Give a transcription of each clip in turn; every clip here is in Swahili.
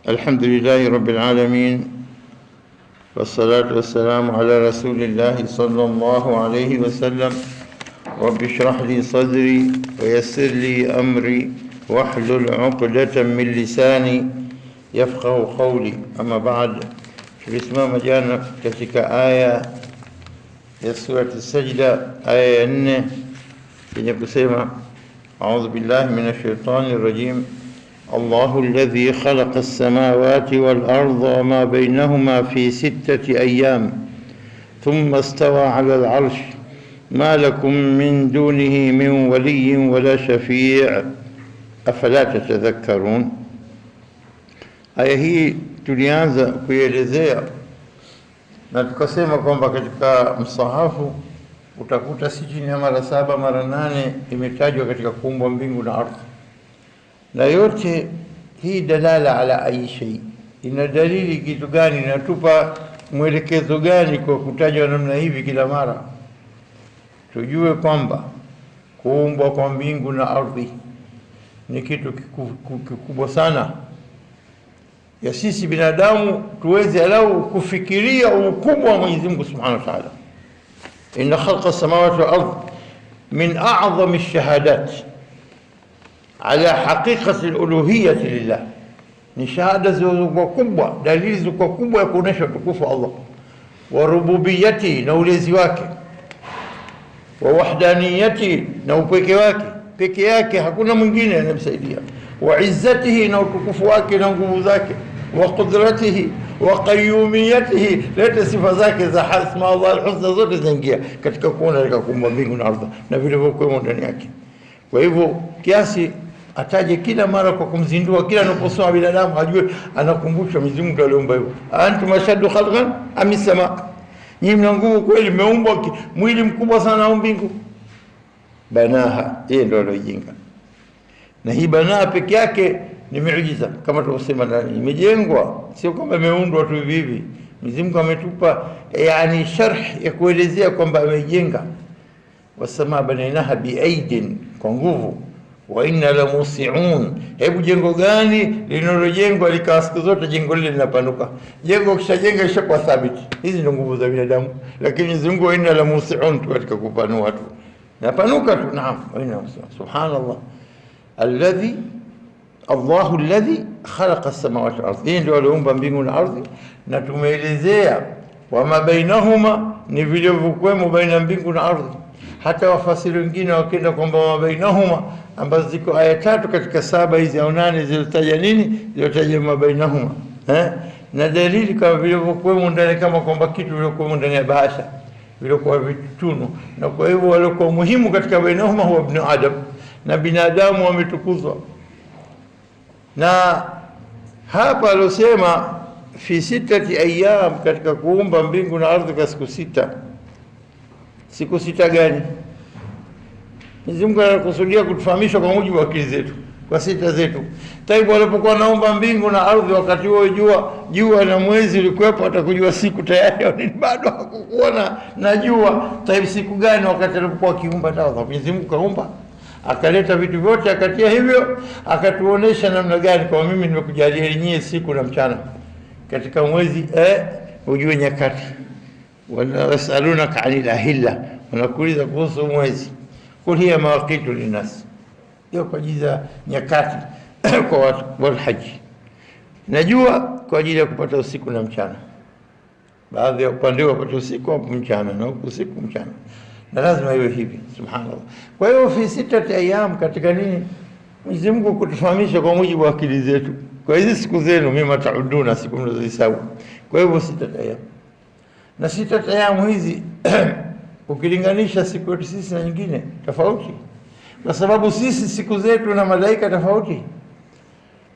الحمد لله رب العالمين والصلاة والسلام على رسول الله صلى الله عليه وسلم. رب اشرح لي صدري ويسر لي أمري واحلل عقدة من لساني يفقه قولي. أما بعد، tulisimama jana katika aya ya surati Sajda, aya ya 4 yenye kusema a'udhu billahi minash shaitani rajim الله الذي خلق السماوات والأرض وما بينهما في 6 أيام ثم استوى على العرش ما لكم من دونه من ولي ولا شفيع أفلا تتذكرون. Aya hii tulianza kuielezea na tukasema kwamba katika msahafu utakuta si chini ya mara 7 mara 8 imetajwa katika kuumbwa mbingu na ardhi, na yote hii dalala ala ayi shay, ina dalili kitu gani, inatupa mwelekezo gani kwa kutajwa namna hivi kila mara? Tujue kwamba kuumbwa kwa mbingu na ardhi ni kitu kikubwa sana ya sisi binadamu tuweze alau kufikiria ukubwa wa Mwenyezi Mungu Subhanahu wa Ta'ala. Inna khalqa as-samawati wal ardh min a'zami ash-shahadat ala haqiqati al-uluhiyyati lillah, ni shahada zilizokuwa kubwa, dalili zilizokuwa kubwa ya kuonesha utukufu wa Allah wa rububiyyati, na ulezi wake, wa wahdaniyati, na upweke wake, peke yake hakuna mwingine anamsaidia, wa izzatihi, na utukufu wake na nguvu zake, wa qudratihi wa qayyumiyatihi, leta sifa zake za hasma Allah al-husna zote zinaingia katika kuona katika kuumba mbingu na ardhi na vile vilivyokuwa ndani yake. Kwa hivyo kiasi ataje kila mara kwa kumzindua, kila anaposoma binadamu ajue anakumbusha Mwenyezi Mungu aliumba hivyo. Antum ashaddu khalqan am as-sama, nyinyi mna nguvu kweli, mmeumbwa mwili mkubwa sana au mbingu? Banaha, yeye ndio aliyojenga, na hii banaa peke yake ni miujiza, kama tulivyosema ndani, imejengwa, sio kwamba imeundwa tu hivi hivi. Mwenyezi Mungu ametupa yani sharh ya kuelezea kwamba amejenga. Wasamaa banainaha biaidin, kwa nguvu, wa inna la musiun. Hebu jengo gani linalojengwa likawa siku zote jengo lile linapanuka? Jengo kishajenga ishakuwa thabiti. Hizi ndio nguvu za binadamu, lakini Mwenyezi Mungu wa inna la musiun tu katika kupanua tu, napanuka tu. Naam, wa inna subhanallah alladhi Allahu alladhi khalaqa as-samawati wal ardh, ndio aliumba mbingu na ardhi, na tumeelezea wama bainahuma, ni vilivyokuwemo baina mbingu na ardhi. Hata wafasiri wengine wakenda kwamba wama bainahuma, ambazo ziko aya 3 katika 7 hizi au 8 zilizotaja nini, zilizotaja wama bainahuma, na dalili kama vilivyokuwemo ndani, kama kwamba kitu vilivyokuwemo ndani ya bahasha vilikuwa vitunu, na kwa hivyo walikuwa muhimu katika bainahuma huwa ibn Adam, na binadamu wametukuzwa. Na hapa alosema fi 6 ayyam, katika kuumba mbingu na ardhi kwa siku 6. Siku 6 gani? Mwenyezi Mungu anakusudia kutufahamisha kwa mujibu wa akili zetu, kwa 6 zetu. Taibu walipokuwa naomba mbingu na ardhi, wakati huo jua na mwezi ulikuwepo, atakujua siku tayari bado hakukuona na jua. Taibu siku gani? Wakati alipokuwa akiumba dawa. Mwenyezi Mungu kaumba, akaleta vitu vyote, akatia hivyo, akatuonesha namna gani kwa mimi nimekujalia nyie siku na mchana katika mwezi, ujue nyakati. Wanasalunaka anil ahilla, wanakuuliza kuhusu mwezi, kul hiya mawaqitu linnas, hiyo kwa ajili ya nyakati kwa watu, wal haji. Najua kwa ajili ya kupata usiku na mchana, baadhi ya upande wapata usiku hapo mchana na usiku mchana, na lazima iwe hivi. Subhanallah. Kwa hiyo fi 6 ayyam, katika nini? Mwenyezi Mungu kutufahamisha kwa mujibu wa akili zetu, kwa hizi siku zenu mima tauduna, siku mnazohesabu. Kwa hivyo 6 ayyam, na 6 ayyam hizi ukilinganisha siku yetu sisi na nyingine tofauti, kwa sababu sisi siku zetu na malaika tofauti.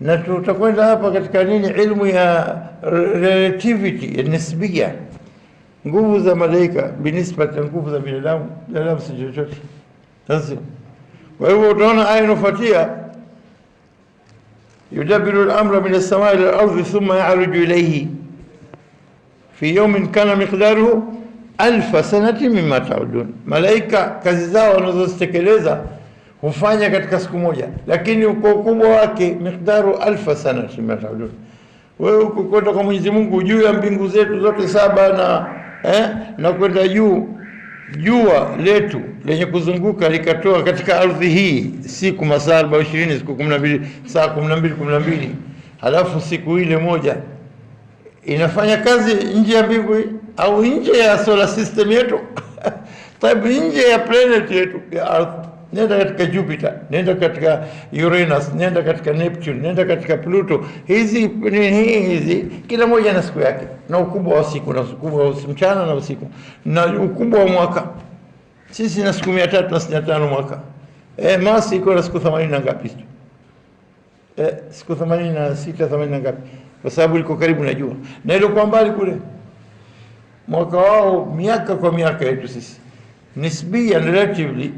Na tutakwenda hapa katika nini, ilmu ya relativity ya nisbia, nguvu za malaika binisbati nguvu za binadamu. Binadamu si chochote. Sasa kwa hivyo utaona aya inafuatia, yudabbiru al-amra min as-samai ila al-ardi thumma ya'ruju ilayhi fi yawmin kana miqdaruhu 1000 sanati mimma ta'udun. Malaika kazi zao wanazozitekeleza hufanya katika siku moja, lakini kwa ukubwa wake miqdaru 1000 sana, Wewe ukikwenda kwa Mwenyezi Mungu juu ya mbingu zetu zote 7 na kwenda juu, jua letu lenye kuzunguka likatoa katika ardhi hii siku masaa 24, siku 12, saa 12, halafu siku ile moja inafanya kazi nje ya mbingu au nje ya solar system yetu tabu nje ya planet yetu ya ardhi. Nenda katika Jupiter, nenda katika Uranus, nenda katika Neptune, nenda katika Pluto. Hizi kila moja na siku yake na ukubwa wa siku na ukubwa wa mchana na usiku na ukubwa wa mwaka. Sisi na siku 365 mwaka. Mars iko na siku 80 na ngapi? Siku 86, 80 ngapi? Kwa sababu liko karibu na jua. Na ile kwa mbali kule. Mwaka wao miaka kwa miaka yetu sisi. Nisbiyan relatively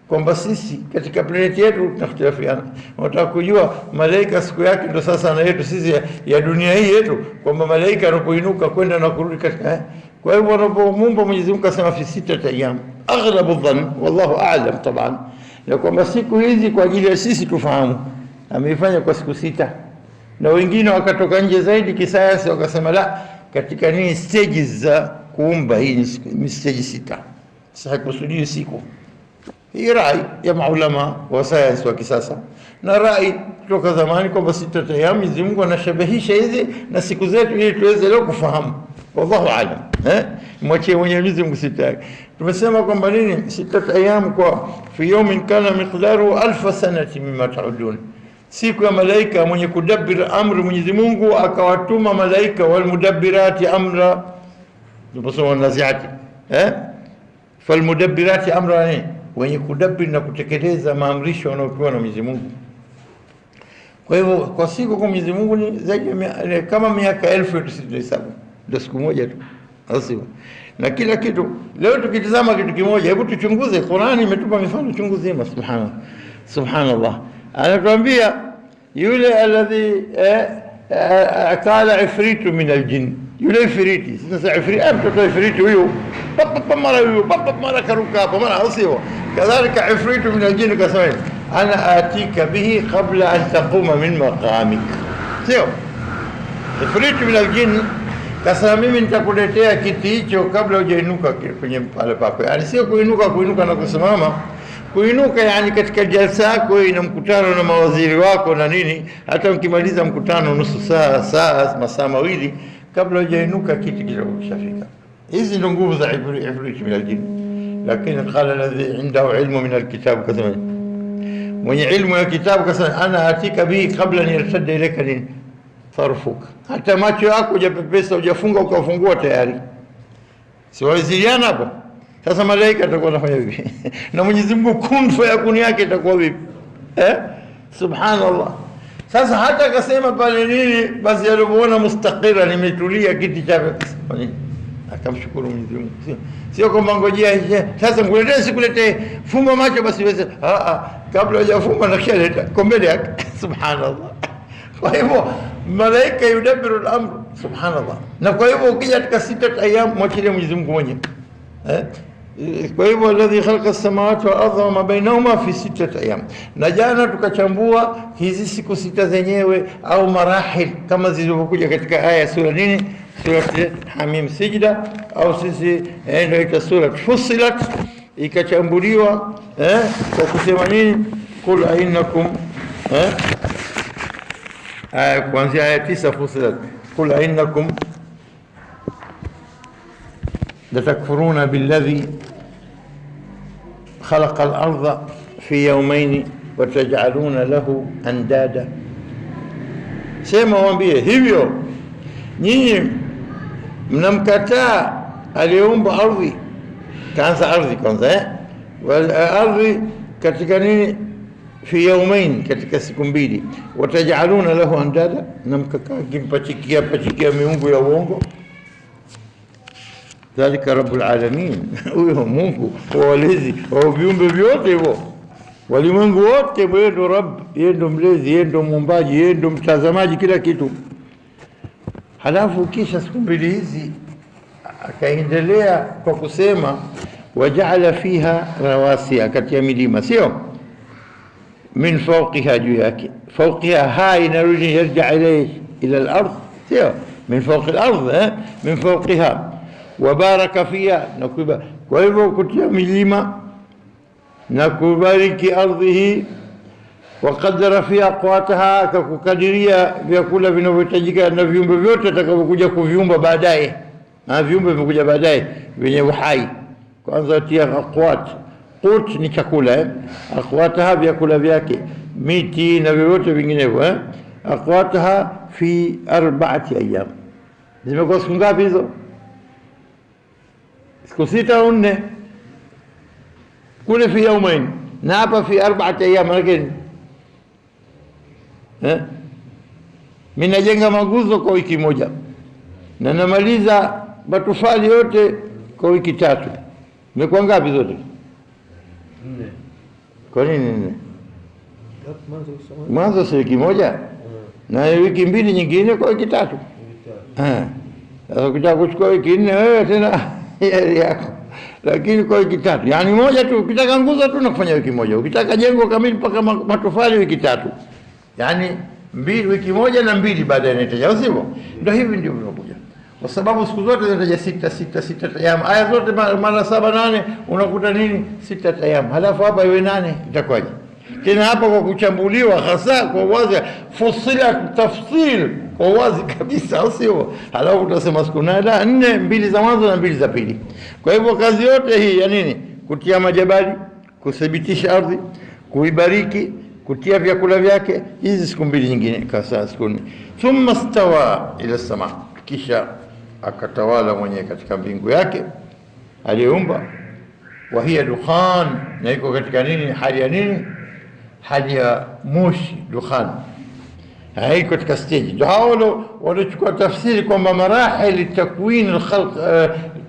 kwamba sisi katika planeti yetu tunahitilafiana. Unataka kujua malaika siku yake ndio sasa na yetu sisi ya dunia hii yetu, kwamba malaika anapoinuka kwenda na kurudi katika kwa hivyo anapomuumba Mwenyezi Mungu akasema fi 6 ayyam aghlabu dhann wallahu a'lam taban, na kwamba siku hizi kwa ajili ya sisi tufahamu ameifanya kwa siku 6, na wengine wakatoka nje zaidi kisayansi wakasema la, katika nini stages za kuumba hii ni stage 6. Sasa kusudi siku hii rai ya maulama wa sayansi wa kisasa na rai kutoka zamani kwamba 6 ayyam Mwenyezi Mungu anashabihisha hizi na siku zetu ili tuweze leo kufahamu. Wallahu aalam. Mwachie Mwenyezi Mungu 6 yake. Tumesema kwamba nini 6 ayyam kwa fi yawmin kana miqdaru 1000 sanati mimma ta'udun. Siku ya malaika mwenye kudabbir amri Mwenyezi Mungu akawatuma malaika wal mudabbirati amra. Tuposoma naziati. Fal mudabbirati amra ni wenye kudabbir na kutekeleza maamrisho yanayopewa na Mwenyezi Mungu. Kwa hivyo kwa siku kwa Mwenyezi Mungu ni zaidi kama miaka 1000 tusihesabu. Ndio siku moja tu. Asiwa. Na kila kitu leo tukitazama kitu kimoja, hebu tuchunguze. Qur'ani imetupa mifano chungu zima. Subhanallah. Anatuambia yule alladhi akala ifritu min aljin, yule ifriti. Sasa ifriti mtoto ifriti huyo mara karuka hapo mara asiwa. Kadhalika ifritu min aljin kasema ana atika bihi qabla an taquma min maqamik. Sio ifritu min aljin kasema mimi nitakuletea kiti hicho kabla hujainuka kwenye pale pako. Yani sio kuinuka na kusimama. Kuinuka yani katika jalsa yako ina mkutano na mawaziri wako na nini, hata ukimaliza mkutano nusu saa masaa mawili kabla hujainuka kiti kishafika. Hizi ndio nguvu za ifrit min aljin. Lakini qala alladhi indahu ilmu min alkitab kasema mwenye ilmu ya kitabu kasema ana atika bihi qabla an yartadda ilayka tarfuk, hata macho yako hujapepesa hujafunga ukafungua tayari. Si waziliana hapo. Sasa malaika atakuwa anafanya hivi na Mwenyezi Mungu kun fayakun yake itakuwa vipi? Subhanallah. Sasa hata akasema pale nini, basi alipoona mustaqira nimetulia kiti chake akamshukuru Mwenyezi Mungu. Sio kwamba ngojea sasa nguletee sikuletee fumba macho basi wewe kabla hujafumba na kishaleta kombele yake. Subhanallah. Kwa hivyo malaika yudabbiru al-amr. Subhanallah. Na kwa hivyo ukija katika 6 ayyam mwachilie Mwenyezi Mungu mwenyewe. Kwa hivyo alladhi khalaqa as-samawati wal ardha wama bainahuma fi 6 ayyam. Na jana tukachambua hizi siku 6 zenyewe au marahil kama zilivyokuja katika aya sura nini, sura Hamim Sijda au sisi ndio ita sura Fussilat, ikachambuliwa kwa kusema nini, qul ainakum kuanzia aya 9 Fussilat, qul ainakum لتكفرون بالذي خلق الأرض في يومين وتجعلون له أندادا. Sema waambie hivyo nyinyi mnamkataa aliyeumba ardhi. Kaanza ardhi kwanza wal ardhi katika nini, fi yawmain, katika siku 2. Watajaluna lahu andada, na mkakaa kimpachikia miungu ya uongo. Dhalika rabbul alamin, huyo Mungu walezi wa viumbe vyote hivyo, walimwengu wote. Yeye ndo Rabb, yeye ndo mlezi, yeye ndo muumbaji, yeye ndo mtazamaji kila kitu. Halafu kisha siku 2 hizi akaendelea kwa kusema wajaala fiha rawasiya, katika milima, sio min fawqiha, juu yake. Fawqiha hai inarudi yarja ila al-ardh, sio min fawqi al-ardh, min fawqiha, wa baraka fiha, na kwa hivyo kutia milima na kubariki ardhi hii, wa qadara fiha aqwataha, akakukadiria vyakula vinavyohitajika na viumbe vyote atakavyokuja kuviumba baadaye, na viumbe vimekuja baadaye vyenye uhai. Kwanza tia aqwat, qut ni chakula, aqwataha vyakula vyake, miti na vyote vinginevyo, aqwataha fi 4 ayyam. Zimekuwa siku ngapi hizo? Siku 6 au 4? Kule fi yawmain, na hapa fi 4 ayyam. Lakini mimi najenga maguzo kwa wiki moja na namaliza matofali yote kwa wiki 3. Imekuwa ngapi zote? 4. Kwa nini 4? Mwanzo si wiki moja na wiki 2 nyingine kwa wiki 3. Sasa ukitaka kuchukua wiki 4 wewe tena yari yako, lakini kwa wiki 3, yani moja tu. Ukitaka nguzo tu nakufanya wiki moja, ukitaka jengo kamili mpaka matofali wiki 3, yani 2 wiki moja na 2 baadaye inataja, sivyo? Ndio hivi ndio vinakuja, kwa sababu siku zote zinataja 6 ayam. Aya zote mara 7 8, unakuta nini? 6 ayam. Halafu hapa iwe 8, itakuwaje? Tena hapa kwa kuchambuliwa hasa kwa wazi, fusila tafsil kwa wazi kabisa, sio? Halafu utasema siku 4, 2 za mwanzo na 2 za pili. Kwa hivyo kazi yote hii ya nini? Kutia majabali, kuthibitisha ardhi, kuibariki, kutia vyakula vyake, hizi siku 2 nyingine kasa siku 4. Thumma stawa ila sama, kisha akatawala mwenyewe katika mbingu yake aliumba. Wa hiya dukhan, na iko katika nini? Hali ya nini? Hali ya moshi, dukhan. Haiko katika stage. Ndio hao walichukua tafsiri kwamba marahil takwin al-khalq,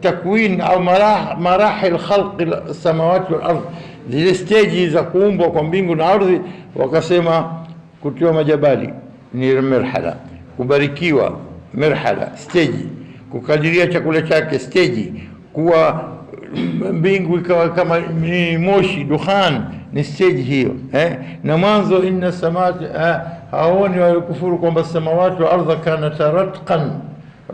takwin au marahil khalq as-samawati wal ardh, zile stage za kuumbwa kwa mbingu na ardhi, wakasema kutiwa majabali ni marhala, kubarikiwa marhala, stage, kukadiria chakula chake stage, kuwa mbingu ikawa kama ni moshi, dukhan ni stage hiyo, na mwanzo inna samawati, haoni walikufuru kwamba samawati wa ardha kanata ratqan,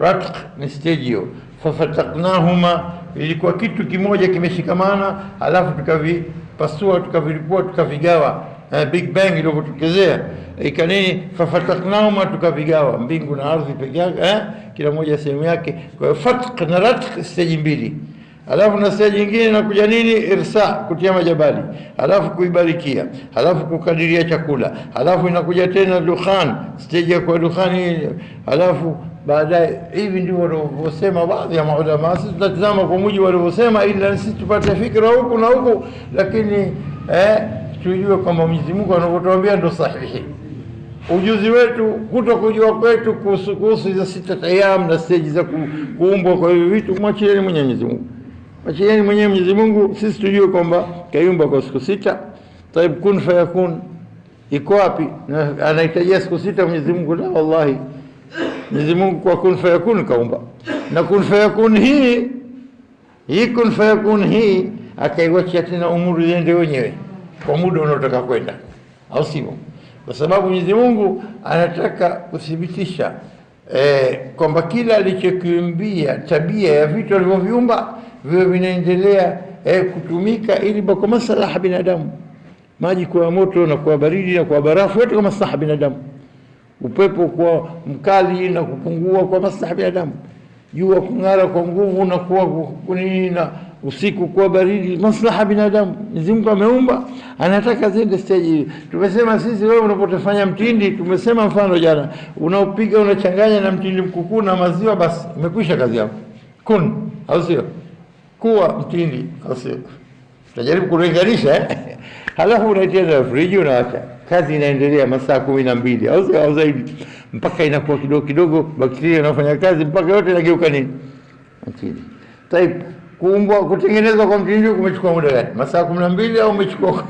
ratq ni stage hiyo. Fafataknahuma, ilikuwa kitu kimoja kimeshikamana, alafu tukavipasua, tukavilipua, tukavigawa. Big bang ilipotokezea ikanini, fafataknahuma, tukavigawa mbingu na ardhi peke yake, kila moja sehemu yake. Kwa hiyo fatq na ratq stage 2. Alafu na stage nyingine inakuja nini? Irsa, kutia majabali, alafu kuibarikia, alafu kukadiria chakula, alafu inakuja tena dukhan, stage ya kwa dukhani, alafu baadaye. Hivi ndio walivyosema baadhi ya maulama. Sisi tunatazama kwa mujibu walivyosema, ila sisi tupate fikra huku na huku, lakini tujue kwamba Mwenyezi Mungu anapotuambia ndio sahihi. Ujuzi wetu, kutokujua kwetu kuhusu hizo 6 ayam na stage za kuumbwa kwa hivi vitu, mwachieni Mwenyezi Mungu. Wachieni mwenyewe Mwenyezi Mungu, sisi tujue kwamba kaiumba kwa siku 6. Taib, kun fayakun iko wapi? Na anahitajia siku 6 Mwenyezi Mungu? La, wallahi Mwenyezi Mungu kwa kun fayakun kaumba, na kun fayakun hii kun fayakun hii akaiwacha tena umuru ziende wenyewe kwa muda unaotaka kwenda, au sivyo? Kwa sababu Mwenyezi Mungu anataka kuthibitisha kwamba kila alichokiumbia, tabia ya vitu alivyoviumba viwe vinaendelea kutumika ili kwa maslaha ya binadamu. Maji kwa moto na kwa baridi na kwa barafu, yote kwa maslaha ya binadamu. Upepo kwa mkali na kupungua kwa maslaha ya binadamu. Jua kung'ara kwa nguvu na kwa kunina, usiku kwa baridi, maslaha ya binadamu. Mwenyezi Mungu ameumba, anataka zende stage. Tumesema sisi, wewe unapotafanya mtindi, tumesema mfano jana, unaopiga unachanganya na mtindi mkukuu na maziwa, basi umekwisha kazi yako. Kun, au sio? Kuwa mtindi, au sio? Tutajaribu kulinganisha halafu unaitia na friji, unaacha. Kazi inaendelea masaa 12 au sio, au zaidi, mpaka inakuwa kidogo kidogo bakteria inafanya kazi mpaka yote inageuka nini? Mtindi. Taib, kuumbwa, kutengenezwa kwa mtindi kumechukua muda gani? Masaa 12 au umechukua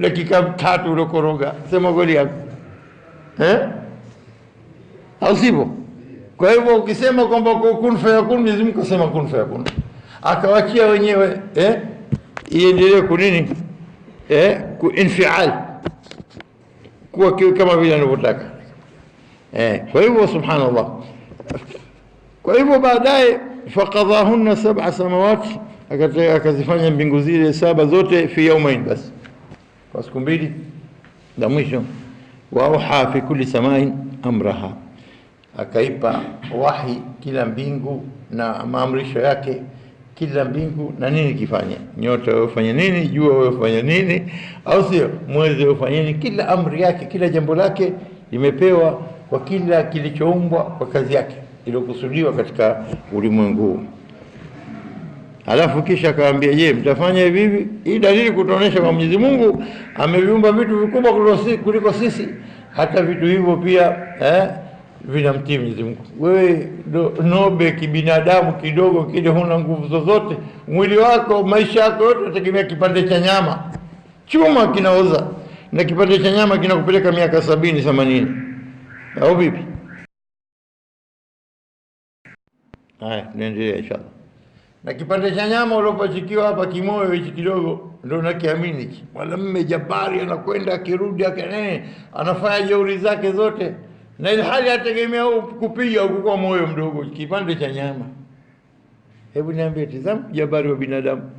dakika 3 ulokoroga? Sema kweli hapo. Au sivyo? Kwa hivyo ukisema kwamba kun fayakun, Mwenyezi Mungu kasema kun fayakun, akawachia wenyewe iendelee kunini, kuinfial, kuwa kama vile anavyotaka. Kwa hivyo subhanallah, Kwa hivyo baadaye faqadhahunna sab'a samawati, akazifanya mbingu zile saba zote fi yawmain, basi kwa siku mbili za mwisho. Wa auha fi kulli samain amraha, akaipa wahi kila mbingu na maamrisho yake, kila mbingu na nini kifanya. Nyota wewe ufanye nini, jua wewe ufanye nini, au sio, mwezi wewe ufanye nini. Kila amri yake, kila jambo lake limepewa kwa kila kilichoumbwa kwa kazi yake iliyokusudiwa katika ulimwengu. Alafu kisha akaambia, je, mtafanya hivi? Hii dalili kutuonesha kwa Mwenyezi Mungu ameviumba vitu vikubwa kuliko sisi, hata vitu hivyo pia vinamtii Mwenyezi Mungu. Wewe nobe kibinadamu kidogo kile, huna nguvu zozote, mwili wako maisha yako yote unategemea kipande cha nyama. Chuma kinaoza na kipande cha nyama kinakupeleka miaka 70 80, au vipi? Haya, niendelee inshallah. Na kipande cha nyama ulopachikiwa hapa kimoyo hichi kidogo ndio unakiamini. Mwanamume jabari anakwenda akirudi anafanya jeuri zake zote, na ile hali ategemea kupiga huko kwa moyo mdogo, kipande cha nyama. Hebu niambie, tazama ujabari wa binadamu.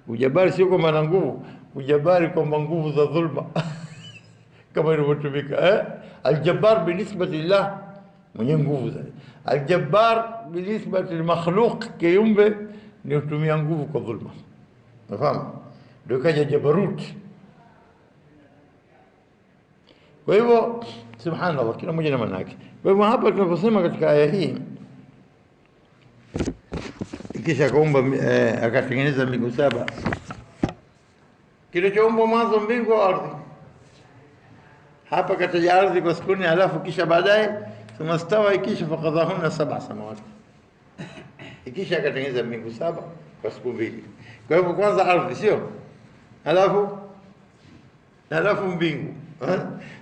Ujabari sio kwa maana nguvu, ujabari kwa nguvu za dhulma kama ilivyotumika Al-Jabbar binisbati lillah, mwenye nguvu zaidi. Al-Jabbar binisbati lilmakhluq, kiumbe ni kutumia nguvu kwa dhulma. Unafahamu? Ndio kaja jabarut. Kwa hivyo subhanallah, kila mmoja na maana yake. Kwa hivyo hapa tunaposema katika aya hii, kisha kaumba akatengeneza mbingu saba, kilichoumbwa mwanzo mbingu au ardhi. Hapa kataja ardhi kwa sukuni, alafu kisha baadaye thumma stawa, ikisha faqadhahunna sab'a samawati, ikisha akatengeneza mbingu saba kwa siku mbili. Kwa hivyo kwanza ardhi, sio alafu mbingu.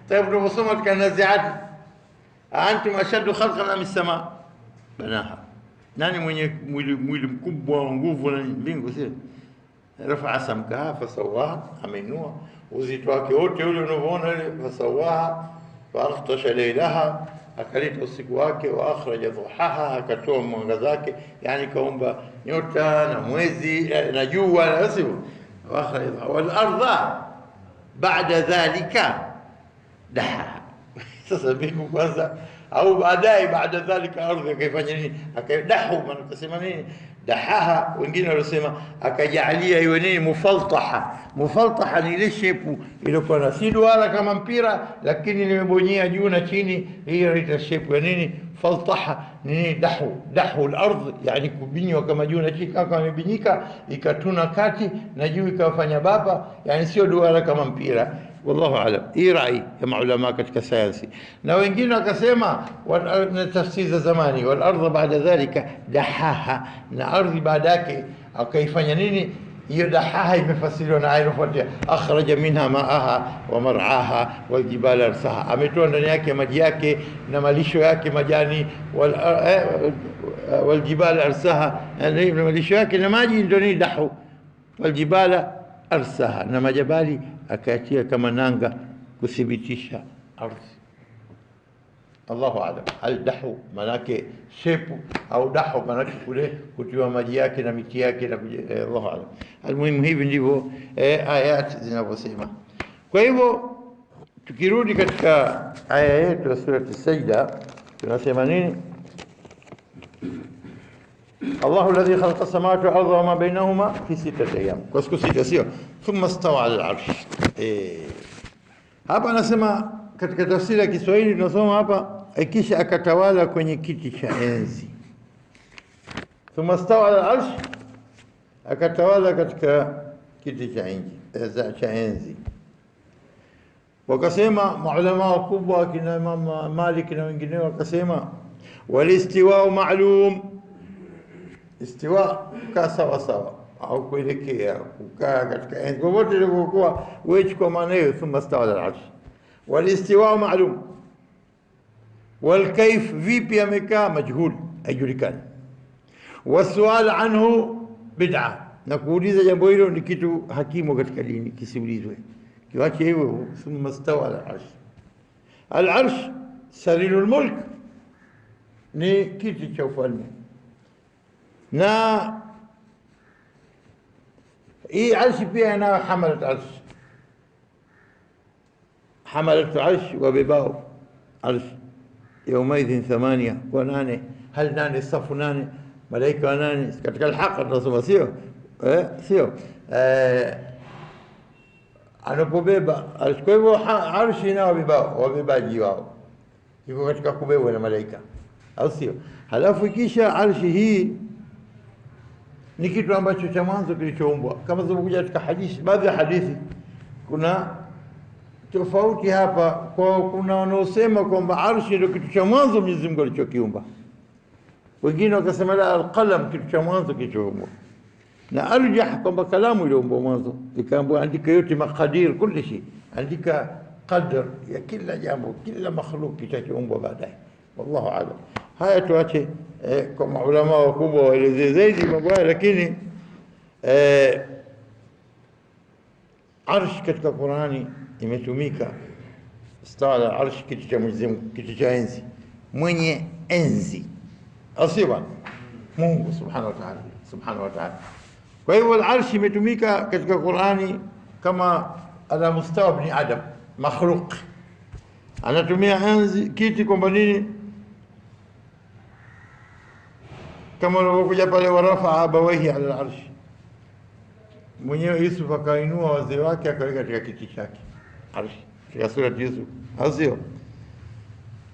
Tayeb, tunasoma katika Nazi'at, antum ashaddu khalqan am as-sama banaha, nani mwenye mwili mkubwa wa nguvu na mbingu? Sio rafa'a samkaha fasawaha, amenua uzito wake wote ule unavyoona ile, fasawaha wa akhtasha laylaha, akaleta usiku wake, wa akhraja dhuhaha, akatoa mwanga zake, yani kaumba nyota na mwezi na jua, sio wa akhraja wal ardha baada dhalika daha. Sasa mbingu kwanza au baadaye, baada dhalika ardhi akaifanya nini? Akadahu, maana kusema nini? Dahaha. Wengine wanasema akajalia iwe nini? Mufaltaha. Mufaltaha ni ile shape iliyokuwa na si duara kama mpira, lakini limebonyea juu na chini, hiyo ile shape ya nini? Faltaha ni dahu al-ardh, yani kubinywa kama juu na chini, kama imebinyika ikatuna kati na juu ikafanya baba, yani sio duara kama mpira. Wallahu aalam. Hii rai ya maulama katika sayansi, na wengine wakasema na tafsiri za zamani, wal ardha baada dhalika dahaha, na ardhi baada yake akaifanya nini? Hiyo dahaha imefasiriwa na aya inayofuatia, akhraja minha maaha wa mar'aha wal jibala arsaha, ametoa ndani yake maji yake na malisho yake, majani, wal jibala arsaha, yani malisho yake na maji ndio ni dahu, wal jibala arsaha, na majabali akayatia kama nanga kuthibitisha ardhi. Allahu a'lam. Hal dahu manake shepu au dahu manake kule kutiwa maji yake na miti yake na Allahu a'lam. Almuhimu, hivi ndivyo ayat zinavyosema. Kwa hivyo tukirudi katika aya yetu ya surati Sajda, tunasema nini? Allahu alladhi khalaqa as-samawati wal arda wama bainahuma fi sittati ayyam, kwa siku sita, sio thumma stawa ala al-arsh. Hapa anasema katika tafsiri ya Kiswahili tunasoma hapa, kisha akatawala kwenye kiti cha enzi. Thumma stawa ala al-arsh, akatawala katika kiti cha enzi. Wakasema maulama wakubwa kina Imam Malik na wengineo wakasema, walistiwa ma'lum, istiwa kaa sawa sawa au kuelekea, kukaa katika enzi popote ilivyokuwa, wewe kwa maana hiyo. Thumma stawa ala al-arsh, walistiwa ma'lum, wal kayf, vipi amekaa, majhul, haijulikani. Wasual anhu bid'a, na kuuliza jambo hilo ni kitu hakimu katika dini, kisiulizwe, kiwache hivyo. Thumma stawa ala al-arsh, al-arsh sarirul mulk ni kiti cha ufalme. Na hii arshi pia inayo hamalat arsh, hamalat arsh wabebao arsh yaumaidhin 8 kwa 8. Hal 8 safu 8 malaika 8 katika al-Haqqa tunasoma, sio sio anapobeba arsh. Kwa hivyo arshi inao wabebao, wabebaji wao iko katika kubebwa na malaika, au sio? Halafu kisha arshi hii ni kitu ambacho cha mwanzo kilichoumbwa, kama zilivyokuja katika hadithi, baadhi ya hadithi. Kuna tofauti hapa, kwa kuna wanaosema kwamba arshi ndio kitu cha mwanzo Mwenyezi Mungu alichokiumba, wengine wakasema la, alqalam kitu cha mwanzo kilichoumbwa, na arjah kwamba kalamu iliumbwa mwanzo, ikaambiwa andika yote maqadir kulli shay, andika qadar ya kila jambo, kila makhluk kitachoumbwa baadaye. Wallahu a'lam. Haya tuache kwa maulama wakubwa waelezee zaidi mambo haya, lakini arsh katika Qur'ani imetumika istawa arsh, kiti cha Mwenyezi Mungu, kiti cha enzi, mwenye enzi, asiba Mungu subhanahu wa ta'ala, subhanahu wa ta'ala. Kwa hivyo arsh imetumika katika Qur'ani kama ala mustawa ibn Adam, makhluq anatumia enzi, kiti kwamba nini, kama walivyokuja pale warafa abawaihi ala al-arsh, mwenyewe Yusuf akainua wazee wake akaweka katika kiti chake arsh, katika sura ya Yusuf, au sio?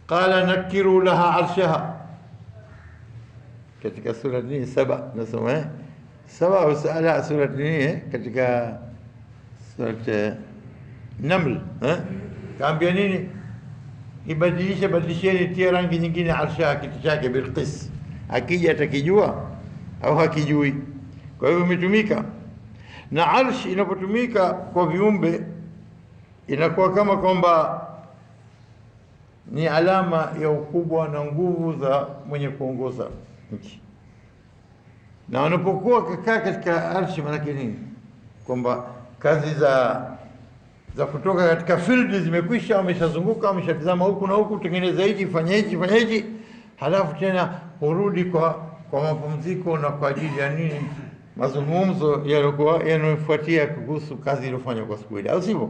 Qala nakiru laha arshaha, katika sura ni 7 nasoma 7 au sala sura ni katika sura Naml, kaambia nini, badilisheni, tia rangi nyingine arshaha, kiti chake, bilqis, akija atakijua au hakijui. Kwa hivyo imetumika. Na arsh inapotumika kwa viumbe inakuwa kama kwamba ni alama ya ukubwa na nguvu za mwenye kuongoza nchi. Na wanapokuwa kakaa katika arshi, maana nini? Kwamba kazi za kutoka katika field zimekwisha, wameshazunguka, wameshatazama huku na huku, tengeneza hiki, fanya hiki, fanya hiki, halafu tena hurudi kwa mapumziko na kwa ajili ya nini, mazungumzo yaliokuwa yanayofuatia kuhusu kazi iliyofanywa kwa siku ile, au sivyo?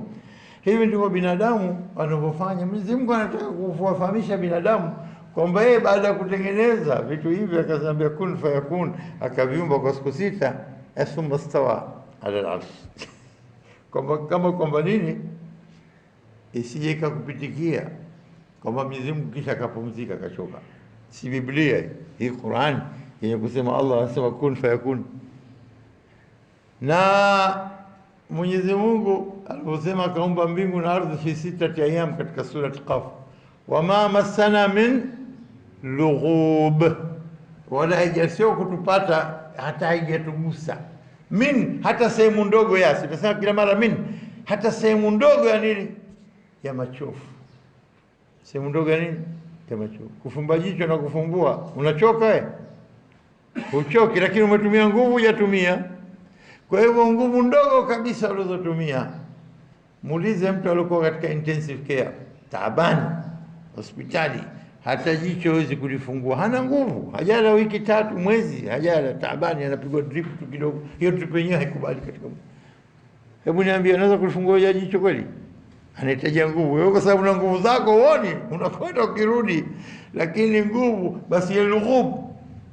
Hivi ndivyo binadamu wanavyofanya. Mwenyezi Mungu anataka kuwafahamisha binadamu kwamba yeye baada ya kutengeneza vitu hivi akasambia kun fayakun, akaviumba kwa siku 6, thumma stawa ala al-arsh kwamba nini, isije ikakupitikia kwamba Mwenyezi Mungu kisha akapumzika akachoka. Si Biblia hii, Qur'an yenye kusema Allah anasema kun fayakun. Na Mwenyezi Mungu aliposema akaumba mbingu na ardhi fi 6 ayyam katika sura Qaf, wama masana min lughub, wala haijasio kutupata hata haijatugusa min, hata sehemu ndogo yasi. Tunasema kila mara min, hata sehemu ndogo ya nini, ya machofu. Sehemu ndogo ya nini, ya machofu. Kufumba jicho na kufumbua, unachoka uchoki, lakini umetumia nguvu, hujatumia. Kwa hivyo nguvu ndogo kabisa ulizotumia, muulize mtu aliyekuwa katika intensive care, taabani hospitali, hata jicho hawezi kulifungua, hana nguvu, hajala wiki 3 mwezi, hajala, taabani, anapigwa drip tu kidogo, hiyo drip yenyewe haikubali katika. Hebu niambie, unaweza kulifungua jicho kweli? Anahitaji nguvu. Wewe kwa sababu na nguvu zako uone, unakwenda ukirudi, lakini nguvu basi ya lughub,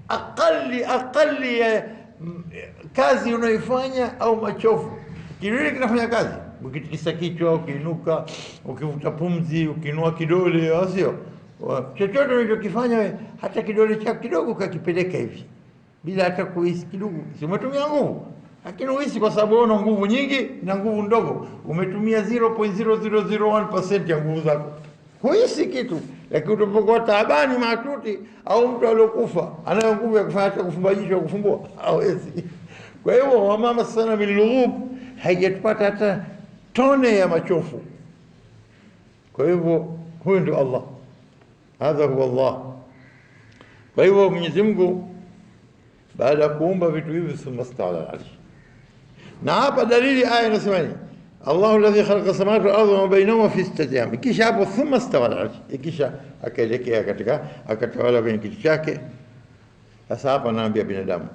aqali ya kazi unaifanya, au machofu, kidole kinafanya kazi, ukitikisa kichwa, ukiinuka, ukivuta pumzi, ukiinua kidole, au sio? Chochote unachokifanya wewe, hata kidole chako kidogo kakipeleka hivi bila hata kuhisi kidogo, si umetumia nguvu? Lakini uhisi kwa sababu una nguvu nyingi na nguvu ndogo, umetumia 0.0001% ya nguvu zako kuhisi kitu. Lakini unapokuwa taabani matuti, au mtu aliyokufa anayo nguvu ya kufanya hata kufumba jicho, kufumbua hawezi. Kwa hivyo wamama sana bilughub, haijatupata hata tone ya machofu. Kwa hivyo huyu ndio Allah, hadha huwa Allah. Kwa hivyo Mwenyezi Mungu baada ya kuumba vitu hivi, thumma stawa ala al-arsh. Na hapa dalili aya inasema nini? Allahu alladhi khalaqa samawati wal ardha wa bainahuma fi sittati ayyam, kisha hapo thumma stawa al-arsh, kisha akaelekea katika akatawala kwenye kiti chake. Sasa hapa naambia binadamu,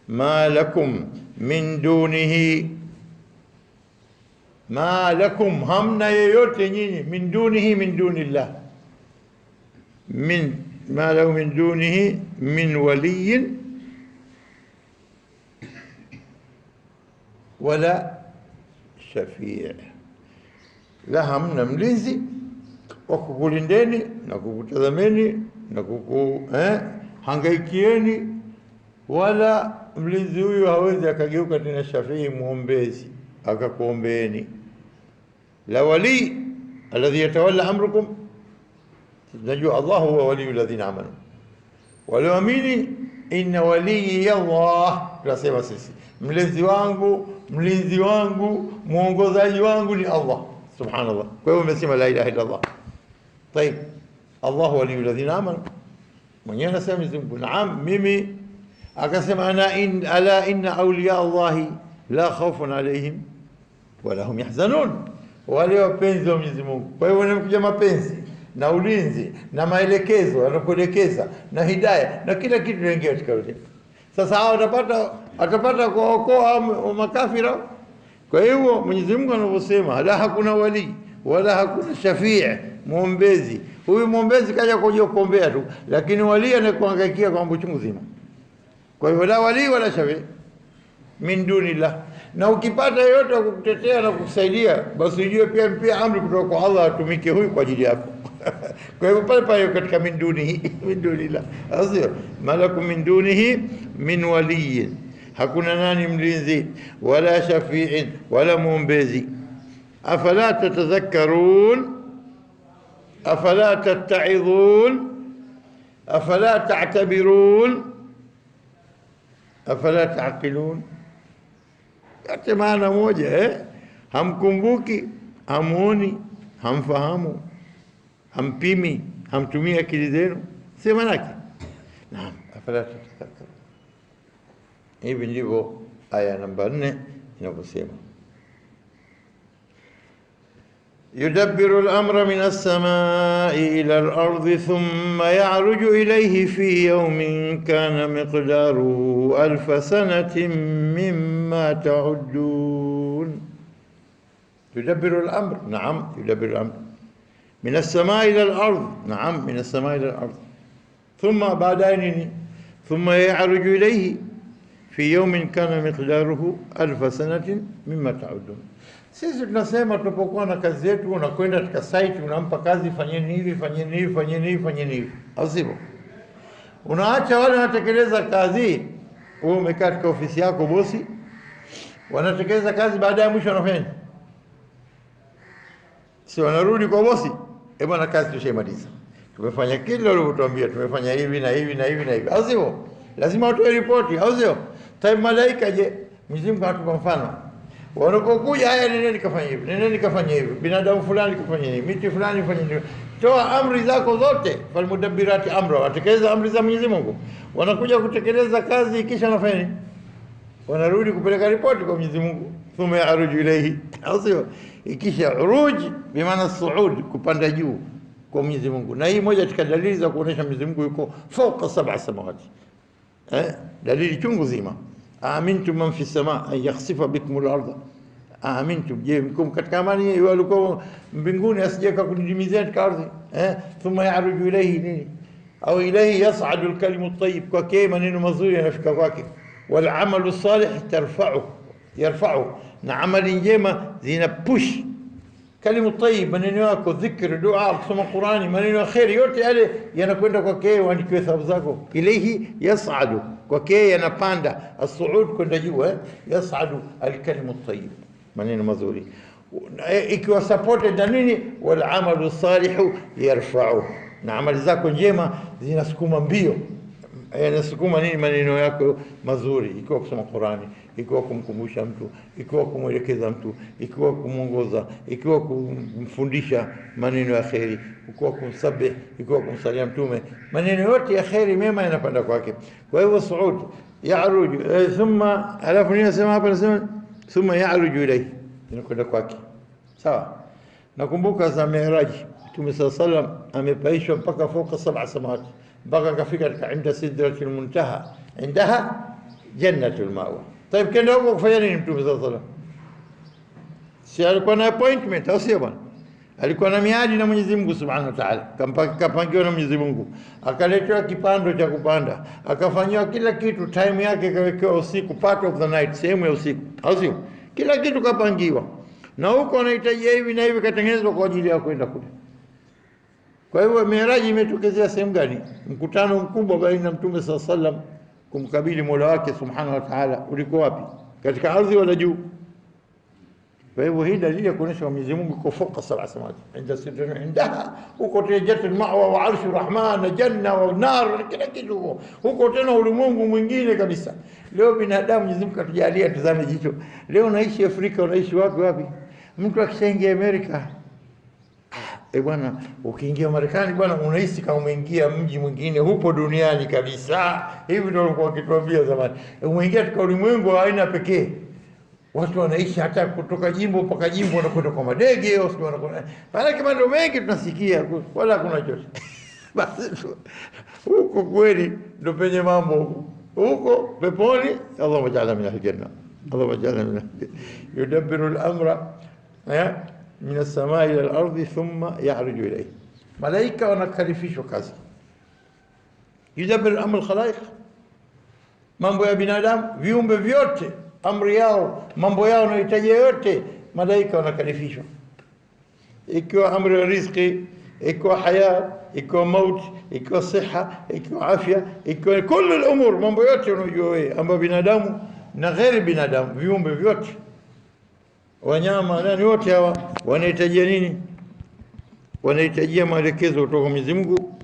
ma lakum min dunihi, ma lakum, hamna yeyote nyinyi, min dunihi, min dunillah, min ma lahu min dunihi min waliyin wala shafii, la hamna mlinzi wa kukulindeni na kukutazameni na hangaikieni, wala mlinzi huyu hawezi akageuka tena shafii, muombezi akakuombeeni. La wali alladhi yatawalla amrukum, najua Allah huwa waliyu alladhina amanu walioamini. Inna waliyi Allah, tunasema sisi mlinzi wangu mwongozaji wangu ni Allah subhanallah. Kwa hiyo umesema la ilaha illa Allah. Tayib, Allah waliyu alladhina amanu, mwenyewe anasema Mwenyezi Mungu naam mimi, akasema ala inna awliya Allahi la khawfun alayhim wala hum yahzanun, wale wapenzi wa Mwenyezi Mungu. Kwa hiyo wanakuja mapenzi na ulinzi na maelekezo, anakuelekeza na hidayah na kila kitu inaingia katika yote. Sasa hao atapata kuokoa makafira. Kwa hiyo Mwenyezi Mungu anavyosema la hakuna wali wala hakuna shafii, muombezi. Huyu muombezi kaja kuja kuombea tu, lakini wali anakuhangaikia kwa mambo chungu zima. Kwa hiyo la wali wala shafii min dunillah. Na ukipata yote kukutetea na kukusaidia, basi ujue pia amri kutoka kwa Allah atumike huyu kwa ajili yako. Kwa hivyo pale pale katika min dunihi, min dunillah, asio malakum min dunihi min waliyin, hakuna nani mlinzi wala shafi'in wala muombezi. Afala tatadhakkarun, afala tatta'idhun, afala ta'tabirun, afala ta'qilun. Yote maana moja, hamkumbuki, hamuoni, hamfahamu, hampimi, hamtumia akili zenu, sema nake. Naam, afala tatadhakkarun. Hivi ndivyo aya namba 4 inavyosema. يدبر الأمر من السماء إلى الأرض ثم يعرج إليه في يوم كان مقداره 1000 سنة مما تعدون. يدبر الأمر، نعم يدبر الأمر، من السماء إلى الأرض، نعم من السماء إلى الأرض، ثم بعدين ثم يعرج إليه في يوم كان مقداره 1000 سنة مما تعدون. Sisi tunasema tunapokuwa na kazi yetu, unakwenda katika site, unampa kazi, fanyeni hivi, fanyeni hivi, fanyeni hivi, fanyeni hivi, au sivyo? Unaacha wale wanatekeleza kazi, wewe umekaa katika ofisi yako, bosi wanatekeleza kazi, baada ya mwisho wanafanya si wanarudi kwa bosi, bwana kazi tushaimaliza, tumefanya kile walivyotuambia, tumefanya hivi na hivi na hivi na hivi, au sivyo? Lazima watoe ripoti, au sivyo? Time malaika, je, Mwenyezi Mungu atupa mfano, wanapokuja haya, nendeni kafanya hivi, nendeni kafanya hivi, binadamu fulani kafanya hivi, miti fulani fanya hivi, toa amri zako zote. Falmudabbirati amra, watekeleza amri za Mwenyezi Mungu. Wanakuja kutekeleza kazi, kisha wanafanya nini? Wanarudi kupeleka ripoti kwa Mwenyezi Mungu. Thumma yaruju ilayhi, au sio? Ikisha uruj bi maana suud, kupanda juu kwa Mwenyezi Mungu. Na hii moja katika dalili za kuonesha Mwenyezi Mungu yuko fauka 7 samawati, dalili chungu zima. Amintum man fi samaa an yakhsifa bikum al-ardha, amintum, je mko katika amani hiyo walikuwa mbinguni, asije kudidimizia katika ardhi. Thumma yaruju ilayhi nini, au ilayhi yas'adu al-kalimu at-tayyib, kwa kile maneno mazuri yanafika kwake. Wal amalu salih yarfa'u, na amali njema zina push kalimu tayyib, maneno yako, dhikr, dua, kusoma Qur'ani, maneno ya khair, yote yale yanakwenda kwake, waandikiwe thawabu zako. Ilayhi yas'adu, kwake yanapanda, as-su'ud kwenda juu, yas'adu al-kalimu at-tayyib, maneno mazuri ikiwa supported na nini, wal amalu salihu yarfa'u, na amali zako njema zinasukuma mbio, yanasukuma nini, maneno yako mazuri, ikiwa kusoma Qur'ani, ikiwa kumkumbusha mtu, ikiwa kumwelekeza mtu, ikiwa kumuongoza, ikiwa kumfundisha maneno ya khairi, ikiwa kumsabih, ikiwa kumsalia mtume, maneno yote ya khairi mema yanapanda kwake. Kwa hivyo suud yaruju, thumma, alafu ninasema hapa, nasema thumma yaruju ilayhi, inakwenda kwake. Sawa. Nakumbuka za Mi'raj, Mtume sallam amepaishwa mpaka fauka sab'a samawati, mpaka akafika katika inda sidratil muntaha, indaha jannatul ma'wa. Tayeb, kenda huko kufanya nini Mtume sallam? Si alikuwa na appointment au sio bwana? Alikuwa na miadi na Mwenyezi Mungu Subhanahu wa Ta'ala, kapangiwa na Mwenyezi Mungu, akaletewa kipando cha kupanda, akafanyiwa kila kitu, time yake kawekewa usiku, part of the night, sehemu ya usiku, au sio? Kila kitu kapangiwa, na huko anahitaji hivi na hivi, katengenezwa kwa ajili ya kwenda kule. Kwa hivyo Miraji imetokezea sehemu gani? Mkutano mkubwa baina Mtume sallam kumkabili Mola wake Subhanahu wa Ta'ala ulikuwa wapi? Katika ardhi wala juu? Kwa hivyo hii dalili ya kuonyesha Mwenyezi Mungu yuko fauka sab'a samawati, inda sidratin indaha, huko jannatul ma'wa wa arshur rahman na janna wa nar, kila kitu huko, tena ulimwengu mwingine kabisa. Leo binadamu Mwenyezi Mungu katujalia tuzame jicho. Leo unaishi Afrika, unaishi wapi? Mtu akishaingia Amerika, bwana, ukiingia Marekani bwana, unahisi kama umeingia mji mwingine, hupo duniani kabisa. Hivi ndio walikuwa wakituambia zamani, umeingia katika ulimwengu wa aina pekee. Watu wanaishi hata kutoka jimbo mpaka jimbo, wanakwenda kwa madege au sio, wanakwenda maana kama ndio mengi tunasikia, wala kuna chochote. Basi huko kweli ndio penye mambo huko peponi. Allahumma ja'alna min al-janna, Allahumma ja'alna min yudabbiru al-amra min as-samai ila al-ardi thumma ya'ruju ilayhi. Malaika wanakalifishwa kazi, yudabbiru al-amra al-khalaiq, mambo ya binadamu, viumbe vyote, amri yao, mambo yao na hitaji yote, malaika wanakalifishwa. Ikiwa amri ya riziki, ikiwa haya, ikiwa mauti, ikiwa siha, ikiwa afya, ikiwa kila al-umur, mambo yote unajua wewe, ambayo binadamu na ghairi binadamu, viumbe vyote, wanyama, nani, wote hawa wanahitaji nini? Wanahitaji maelekezo kutoka Mwenyezi Mungu